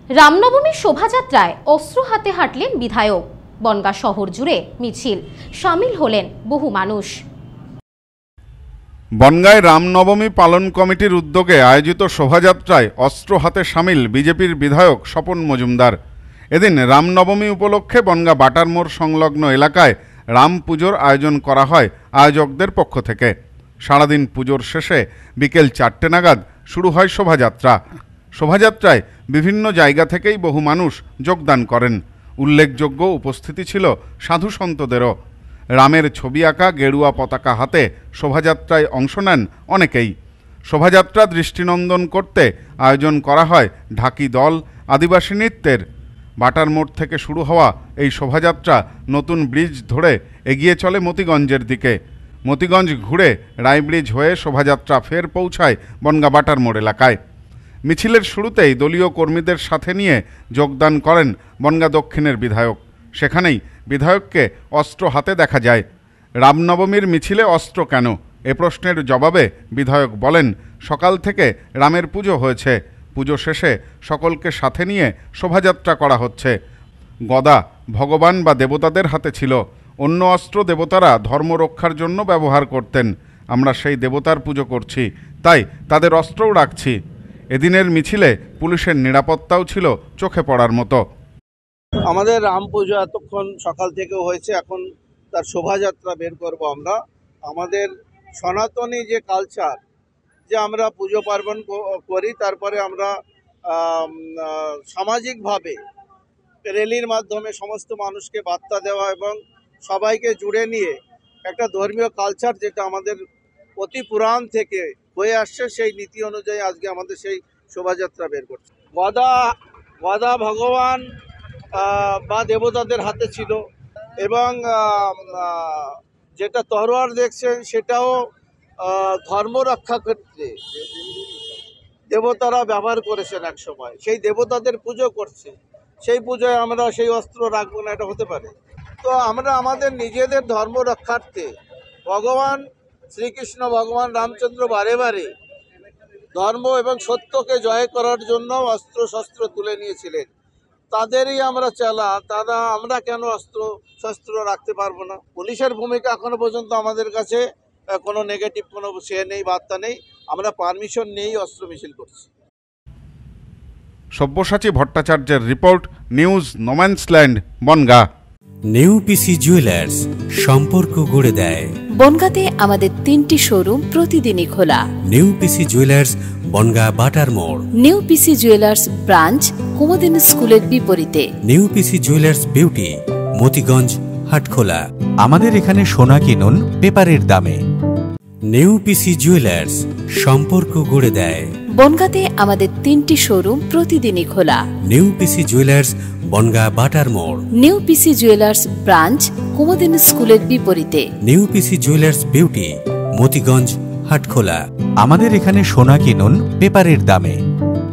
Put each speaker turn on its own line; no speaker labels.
রামনবমীর শোভাযাত্রায় অস্ত্র হাতে হাঁটলেন বিধায়ক। বনগাঁ শহর জুড়ে মিছিল, সামিল হলেন বহু মানুষ।
বনগাঁয় রামনবমী পালন কমিটির উদ্যোগে আয়োজিত শোভাযাত্রায় অস্ত্র হাতে সামিল বিজেপির বিধায়ক স্বপন মজুমদার। এদিন রামনবমী উপলক্ষে বনগাঁ বাটার মোড় সংলগ্ন এলাকায় রাম পুজোর আয়োজন করা হয় আয়োজকদের পক্ষ থেকে। সারাদিন পুজোর শেষে বিকেল 4টে নাগাদ শুরু হয় শোভাযাত্রা। শোভাযাত্রায় বিভিন্ন জায়গা থেকেই বহু মানুষ যোগদান করেন। উল্লেখযোগ্য উপস্থিতি ছিল সাধু সন্তদেরও। রামের ছবি আঁকা গেরুয়া পতাকা হাতে শোভাযাত্রায় অংশ নেন অনেকেই। শোভাযাত্রা দৃষ্টিনন্দন করতে আয়োজন করা হয় ঢাকি দল, আদিবাসী নৃত্যের। বাটার মোড় থেকে শুরু হওয়া এই শোভাযাত্রা নতুন ব্রিজ ধরে এগিয়ে চলে মতিগঞ্জের দিকে। মতিগঞ্জ ঘুরে রায়ব্রিজ হয়ে শোভাযাত্রা ফের পৌঁছায় বনগাঁ বাটার মোড় এলাকায়। মিছিলের শুরুতেই দলীয় কর্মীদের সাথে নিয়ে যোগদান করেন বনগাঁ দক্ষিণের বিধায়ক। সেখানেই বিধায়ককে অস্ত্র হাতে দেখা যায়। রামনবমীর মিছিলে অস্ত্র কেন, এ প্রশ্নের জবাবে বিধায়ক বলেন, সকাল থেকে রামের পুজো হয়েছে। পুজো শেষে সকলকে সাথে নিয়ে শোভাযাত্রা করা হচ্ছে। গদা ভগবান বা দেবতাদের হাতে ছিল। অন্য অস্ত্র দেবতারা ধর্ম রক্ষার জন্য ব্যবহার করতেন। আমরা সেই দেবতার পুজো করছি, তাই তাদের অস্ত্রও রাখছি। এদিনের মিছিলে পুলিশের নিরাপত্তাও ছিল চোখে পড়ার মতো।
আমাদের রাম পুজো এতক্ষণ সকাল থেকেও হয়েছে, এখন তার শোভাযাত্রা বের করব আমরা। আমাদের সনাতনী যে কালচার, যে আমরা পুজো পার্বণ করি, তারপরে আমরা সামাজিকভাবে র্যালির মাধ্যমে সমস্ত মানুষকে বার্তা দেওয়া এবং সবাইকে জুড়ে নিয়ে একটা ধর্মীয় কালচার যেটা আমাদের অতি পুরাণ থেকে হয়ে আসছে, সেই নীতি অনুযায়ী আজকে আমাদের সেই শোভাযাত্রা বের করছে। গদা ভগবান বা দেবতাদের হাতে ছিল এবং যেটা তরোয়ার দেখছেন সেটাও ধর্ম রক্ষা ক্ষেত্রে দেবতারা ব্যবহার করেছেন এক সময়। সেই দেবতাদের পুজো করছে, সেই পুজোয় আমরা সেই অস্ত্র রাখবো না, এটা হতে পারে? তো আমরা আমাদের নিজেদের ধর্ম রক্ষার্থে ভগবান শ্রীকৃষ্ণ, ভগবান রামচন্দ্র বারে বারে ধর্ম এবং সত্যকে জয় করার জন্য অস্ত্র শস্ত্র তুলে নিয়েছিলেন। তাদেরই আমরা চালা, তারা আমরা কেন অস্ত্র শস্ত্র রাখতে পারবো না? পুলিশের ভূমিকা এখনো পর্যন্ত আমাদের কাছে কোনো নেগেটিভ কোনো নেই, বার্তা নেই। আমরা পারমিশন নিয়েই অস্ত্র মিছিল করছি।
সব্যসাচী ভট্টাচার্যের report, news no man's land, Bongaon.
New PC jewellers, সম্পর্ক গড়ে দেয়।
বনগাঁতে আমাদের 3টি শোরুম প্রতিদিনই খোলা।
নিউ পিসি জুয়েলার্স, বনগাঁ বাটার মোড়।
New PC jewellers branch, Kumudini স্কুলের বিপরীতে।
New PC jewellers beauty, Motiganj, Hatkhola.
আমাদের এখানে সোনা কিনুন পেপারের দামে।
নিউ পিসি জুয়েলার্স, সম্পর্ক গড়ে দেয়।
বনগাঁতে আমাদের 3টি শোরুম প্রতিদিনই খোলা।
নিউ পিসি জুয়েলার্স, বনগাঁ বাটার মোড়।
New PC jewellers branch, Kumudini স্কুলের বিপরীতে।
New PC jewellers beauty, Motiganj, Hatkhola.
আমাদের এখানে সোনা কিনুন পেপারের দামে।